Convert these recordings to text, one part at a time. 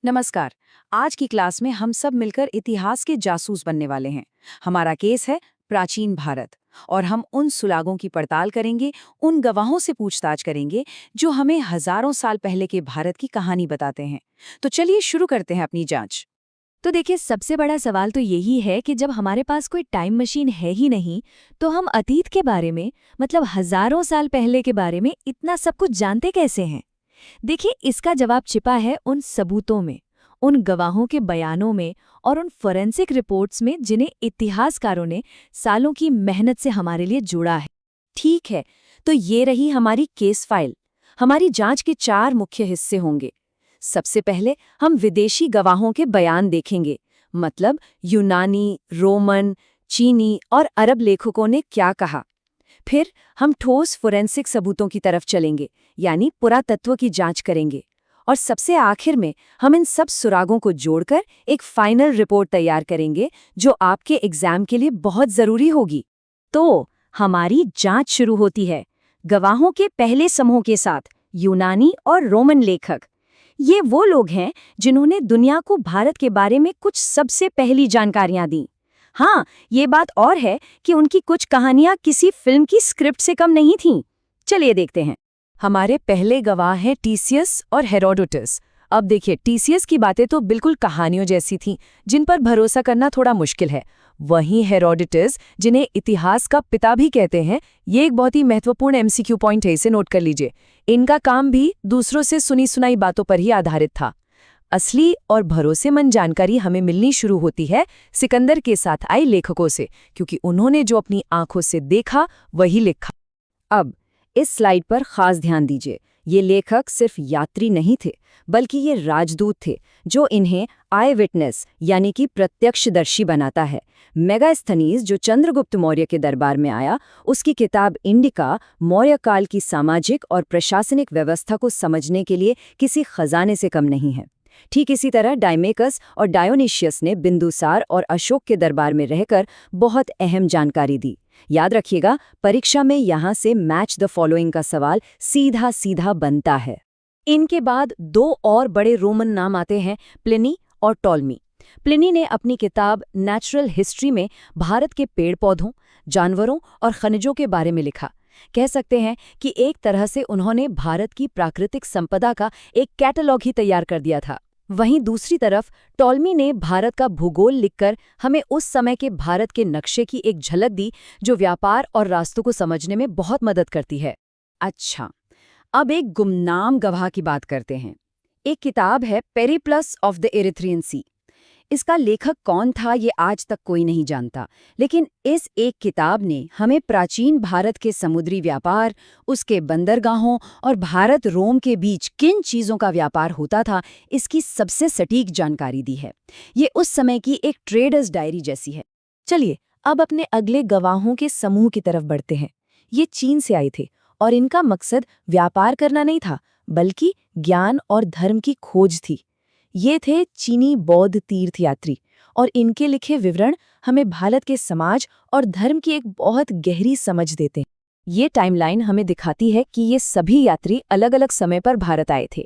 नमस्कार। आज की क्लास में हम सब मिलकर इतिहास के जासूस बनने वाले हैं। हमारा केस है प्राचीन भारत और हम उन सुलागों की पड़ताल करेंगे, उन गवाहों से पूछताछ करेंगे जो हमें हजारों साल पहले के भारत की कहानी बताते हैं। तो चलिए शुरू करते हैं अपनी जांच। तो देखिए, सबसे बड़ा सवाल तो यही है कि जब हमारे पास कोई टाइम मशीन है ही नहीं, तो हम अतीत के बारे में, मतलब हजारों साल पहले के बारे में इतना सब कुछ जानते कैसे हैं? देखिए, इसका जवाब छिपा है उन सबूतों में, उन गवाहों के बयानों में और उन फोरेंसिक रिपोर्ट्स में जिन्हें इतिहासकारों ने सालों की मेहनत से हमारे लिए जोड़ा है। ठीक है, तो ये रही हमारी केस फाइल। हमारी जांच के 4 मुख्य हिस्से होंगे। सबसे पहले हम विदेशी गवाहों के बयान देखेंगे, मतलब यूनानी, रोमन, चीनी और अरब लेखकों ने क्या कहा। फिर हम ठोस फोरेंसिक सबूतों की तरफ चलेंगे, यानी पुरातत्व की जांच करेंगे। और सबसे आखिर में हम इन सब सुरागों को जोड़कर एक फाइनल रिपोर्ट तैयार करेंगे, जो आपके एग्जाम के लिए बहुत जरूरी होगी। तो हमारी जांच शुरू होती है गवाहों के पहले समूह के साथ, यूनानी और रोमन लेखक। ये वो लोग हैं जिन्होंने दुनिया को भारत के बारे में कुछ सबसे पहली जानकारियां दी। हाँ, ये बात और है कि उनकी कुछ कहानियां किसी फिल्म की स्क्रिप्ट से कम नहीं थीं। चलिए देखते हैं। हमारे पहले गवाह हैं टीसियस और हेरोडोटस। अब देखिए, टीसियस की बातें तो बिल्कुल कहानियों जैसी थीं, जिन पर भरोसा करना थोड़ा मुश्किल है। वहीं हेरोडोटस, जिन्हें इतिहास का पिता भी कहते हैं, ये एक बहुत ही महत्वपूर्ण एमसीक्यू पॉइंट है, इसे नोट कर लीजिए। इनका काम भी दूसरों से सुनी सुनाई बातों पर ही आधारित था। असली और भरोसेमंद जानकारी हमें मिलनी शुरू होती है सिकंदर के साथ आए लेखकों से, क्योंकि उन्होंने जो अपनी आंखों से देखा वही लिखा। अब इस स्लाइड पर खास ध्यान दीजिए। ये लेखक सिर्फ यात्री नहीं थे, बल्कि ये राजदूत थे, जो इन्हें आई विटनेस यानी कि प्रत्यक्षदर्शी बनाता है। मेगास्थनीज, जो चंद्रगुप्त मौर्य के दरबार में आया, उसकी किताब इंडिका मौर्य काल की सामाजिक और प्रशासनिक व्यवस्था को समझने के लिए किसी खजाने से कम नहीं है। ठीक इसी तरह डायमेकस और डायोनिशियस ने बिंदुसार और अशोक के दरबार में रहकर बहुत अहम जानकारी दी। याद रखिएगा, परीक्षा में यहाँ से मैच द फॉलोइंग का सवाल सीधा सीधा बनता है। इनके बाद 2 और बड़े रोमन नाम आते हैं, प्लिनी और टॉलमी। प्लिनी ने अपनी किताब नेचुरल हिस्ट्री में भारत के पेड़ पौधों, जानवरों और खनिजों के बारे में लिखा। कह सकते हैं कि एक तरह से उन्होंने भारत की प्राकृतिक संपदा का एक कैटलॉग ही तैयार कर दिया था। वहीं दूसरी तरफ टॉलमी ने भारत का भूगोल लिखकर हमें उस समय के भारत के नक्शे की एक झलक दी, जो व्यापार और रास्तों को समझने में बहुत मदद करती है। अच्छा, अब एक गुमनाम गवाह की बात करते हैं। एक किताब है पेरिप्लस ऑफ द इरिथ्रियन सी। इसका लेखक कौन था ये आज तक कोई नहीं जानता, लेकिन इस एक किताब ने हमें प्राचीन भारत के समुद्री व्यापार, उसके बंदरगाहों और भारत रोम के बीच किन चीज़ों का व्यापार होता था, इसकी सबसे सटीक जानकारी दी है। ये उस समय की एक ट्रेडर्स डायरी जैसी है। चलिए अब अपने अगले गवाहों के समूह की तरफ बढ़ते हैं। ये चीन से आए थे और इनका मकसद व्यापार करना नहीं था, बल्कि ज्ञान और धर्म की खोज थी। ये थे चीनी बौद्ध तीर्थयात्री, और इनके लिखे विवरण हमें भारत के समाज और धर्म की एक बहुत गहरी समझ देते हैं। ये टाइमलाइन हमें दिखाती है कि ये सभी यात्री अलग अलग समय पर भारत आए थे।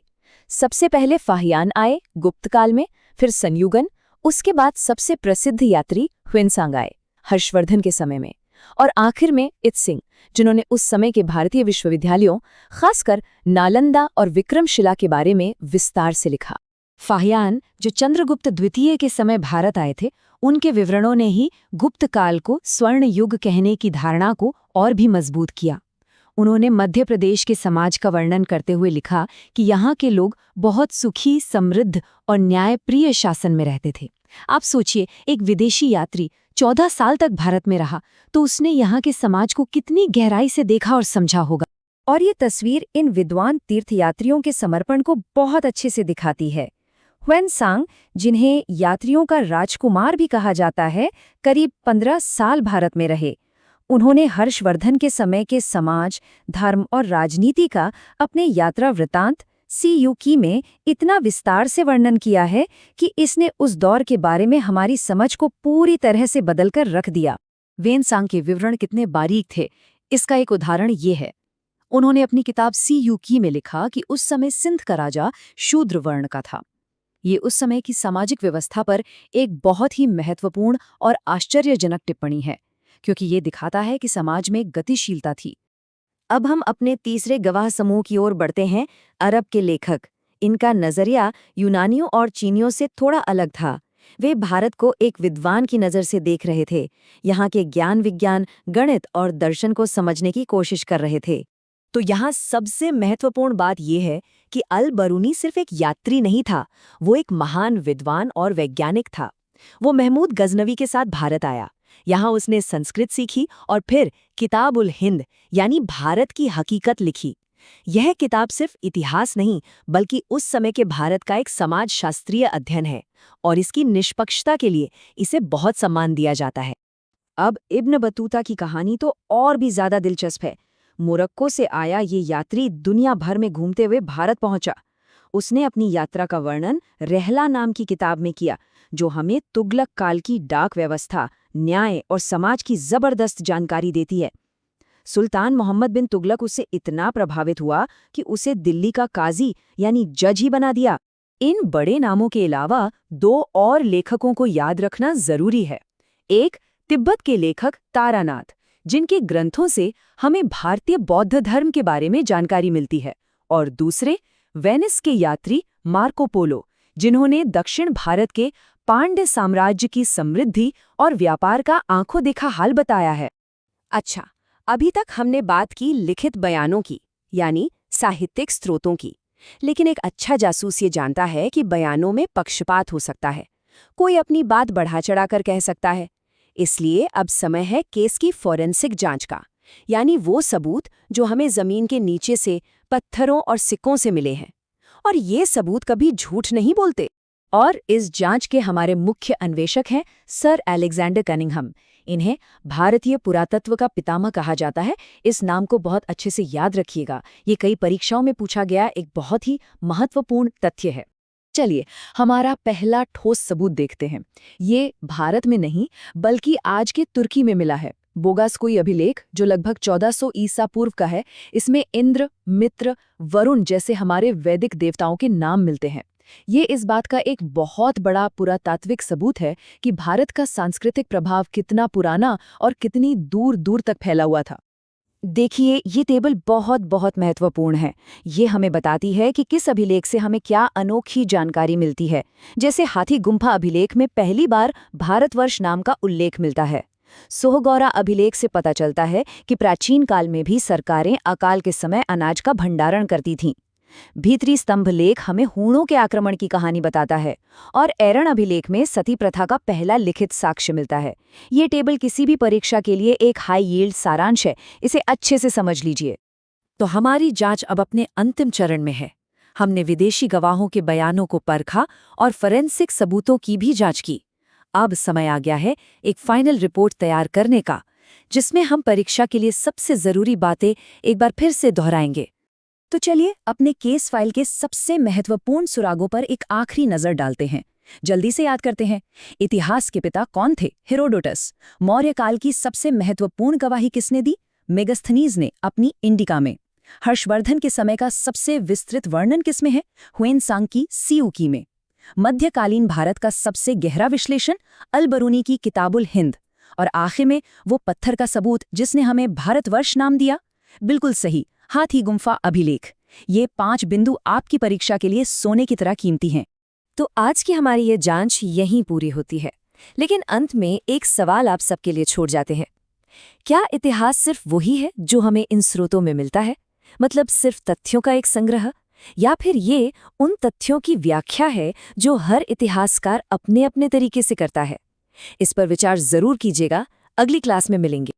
सबसे पहले फाहियान आए गुप्त काल में, फिर संयुगन, उसके बाद सबसे प्रसिद्ध यात्री ह्वेनसांग आए हर्षवर्धन के समय में, और आखिर में इत्सिंग, जिन्होंने उस समय के भारतीय विश्वविद्यालयों, खासकर नालंदा और विक्रमशिला के बारे में विस्तार से लिखा। फाहियान, जो चंद्रगुप्त द्वितीय के समय भारत आए थे, उनके विवरणों ने ही गुप्त काल को स्वर्ण युग कहने की धारणा को और भी मजबूत किया। उन्होंने मध्य प्रदेश के समाज का वर्णन करते हुए लिखा कि यहाँ के लोग बहुत सुखी, समृद्ध और न्यायप्रिय शासन में रहते थे। आप सोचिए, एक विदेशी यात्री 14 साल तक भारत में रहा, तो उसने यहाँ के समाज को कितनी गहराई से देखा और समझा होगा। और ये तस्वीर इन विद्वान तीर्थयात्रियों के समर्पण को बहुत अच्छे से दिखाती है। ह्वेनसांग, जिन्हें यात्रियों का राजकुमार भी कहा जाता है, करीब 15 साल भारत में रहे। उन्होंने हर्षवर्धन के समय के समाज, धर्म और राजनीति का अपने यात्रा वृतांत सीयूकी में इतना विस्तार से वर्णन किया है कि इसने उस दौर के बारे में हमारी समझ को पूरी तरह से बदलकर रख दिया। ह्वेनसांग के विवरण कितने बारीक थे, इसका एक उदाहरण ये है। उन्होंने अपनी किताब सीयूकी में लिखा कि उस समय सिंध का राजा शूद्र वर्ण का था। ये उस समय की सामाजिक व्यवस्था पर एक बहुत ही महत्वपूर्ण और आश्चर्यजनक टिप्पणी है, क्योंकि ये दिखाता है कि समाज में गतिशीलता थी। अब हम अपने तीसरे गवाह समूह की ओर बढ़ते हैं, अरब के लेखक। इनका नजरिया यूनानियों और चीनियों से थोड़ा अलग था। वे भारत को एक विद्वान की नज़र से देख रहे थे, यहाँ के ज्ञान विज्ञान, गणित और दर्शन को समझने की कोशिश कर रहे थे। तो यहाँ सबसे महत्वपूर्ण बात यह है कि अल बरूनी सिर्फ एक यात्री नहीं था, वो एक महान विद्वान और वैज्ञानिक था। वो महमूद गजनवी के साथ भारत आया। यहाँ उसने संस्कृत सीखी और फिर किताब उल हिंद यानी भारत की हकीकत लिखी। यह किताब सिर्फ इतिहास नहीं, बल्कि उस समय के भारत का एक समाजशास्त्रीय अध्ययन है, और इसकी निष्पक्षता के लिए इसे बहुत सम्मान दिया जाता है। अब इब्न बतूता की कहानी तो और भी ज्यादा दिलचस्प है। मोरक्को से आया ये यात्री दुनिया भर में घूमते हुए भारत पहुंचा। उसने अपनी यात्रा का वर्णन रहला नाम की किताब में किया, जो हमें तुगलक काल की डाक व्यवस्था, न्याय और समाज की जबरदस्त जानकारी देती है। सुल्तान मोहम्मद बिन तुगलक उससे इतना प्रभावित हुआ कि उसे दिल्ली का काजी यानी जज ही बना दिया। इन बड़े नामों के अलावा दो और लेखकों को याद रखना जरूरी है। एक तिब्बत के लेखक तारानाथ, जिनके ग्रंथों से हमें भारतीय बौद्ध धर्म के बारे में जानकारी मिलती है, और दूसरे वेनिस के यात्री मार्को पोलो, जिन्होंने दक्षिण भारत के पांड्य साम्राज्य की समृद्धि और व्यापार का आंखों देखा हाल बताया है। अच्छा, अभी तक हमने बात की लिखित बयानों की, यानी साहित्यिक स्रोतों की। लेकिन एक अच्छा जासूस ये जानता है कि बयानों में पक्षपात हो सकता है। कोई अपनी बात बढ़ा चढ़ाकर कह सकता है। इसलिए अब समय है केस की फॉरेंसिक जांच का, यानी वो सबूत जो हमें जमीन के नीचे से, पत्थरों और सिक्कों से मिले हैं। और ये सबूत कभी झूठ नहीं बोलते। और इस जांच के हमारे मुख्य अन्वेषक हैं सर अलेक्जेंडर कनिंघम। इन्हें भारतीय पुरातत्व का पितामह कहा जाता है। इस नाम को बहुत अच्छे से याद रखिएगा, ये कई परीक्षाओं में पूछा गया एक बहुत ही महत्वपूर्ण तथ्य है। चलिए, हमारा पहला ठोस सबूत देखते हैं। ये भारत में नहीं, बल्कि आज के तुर्की में मिला है। बोगासकोई अभिलेख, जो लगभग 1400 ईसा पूर्व का है। इसमें इंद्र, मित्र, वरुण जैसे हमारे वैदिक देवताओं के नाम मिलते हैं। ये इस बात का एक बहुत बड़ा पुरातात्विक सबूत है कि भारत का सांस्कृतिक प्रभाव कितना पुराना और कितनी दूर दूर तक फैला हुआ था। देखिए, ये टेबल बहुत बहुत महत्वपूर्ण है। ये हमें बताती है कि किस अभिलेख से हमें क्या अनोखी जानकारी मिलती है। जैसे हाथी गुम्फा अभिलेख में पहली बार भारतवर्ष नाम का उल्लेख मिलता है। सोहगौरा अभिलेख से पता चलता है कि प्राचीन काल में भी सरकारें अकाल के समय अनाज का भंडारण करती थीं। भीतरी स्तंभ लेख हमें हूणों के आक्रमण की कहानी बताता है, और एरण अभिलेख में सती प्रथा का पहला लिखित साक्ष्य मिलता है। ये टेबल किसी भी परीक्षा के लिए एक हाई यील्ड सारांश है, इसे अच्छे से समझ लीजिए। तो हमारी जांच अब अपने अंतिम चरण में है। हमने विदेशी गवाहों के बयानों को परखा और फोरेंसिक सबूतों की भी जांच की। अब समय आ गया है एक फाइनल रिपोर्ट तैयार करने का, जिसमें हम परीक्षा के लिए सबसे जरूरी बातें एक बार फिर से दोहराएंगे। तो चलिए अपने केस फाइल के सबसे महत्वपूर्ण सुरागों पर एक आखिरी नजर डालते हैं। जल्दी से याद करते हैं, इतिहास के पिता कौन थे? हेरोडोटस। मौर्य काल की सबसे महत्वपूर्ण गवाही किसने दी? मेगस्थनीज ने अपनी इंडिका में। हर्षवर्धन के समय का सबसे विस्तृत वर्णन किसमें है? हुएनसांग की सियूकी में। मध्यकालीन भारत का सबसे गहरा विश्लेषण? अल बरूनी की किताबुल हिंद। और आखिर में वो पत्थर का सबूत जिसने हमें भारतवर्ष नाम दिया? बिल्कुल सही, हाथी गुम्फा अभिलेख। ये 5 बिंदु आपकी परीक्षा के लिए सोने की तरह कीमती हैं। तो आज की हमारी ये जांच यहीं पूरी होती है, लेकिन अंत में एक सवाल आप सबके लिए छोड़ जाते हैं। क्या इतिहास सिर्फ वही है जो हमें इन स्रोतों में मिलता है, मतलब सिर्फ तथ्यों का एक संग्रह, या फिर ये उन तथ्यों की व्याख्या है जो हर इतिहासकार अपने अपने तरीके से करता है? इस पर विचार जरूर कीजिएगा। अगली क्लास में मिलेंगे।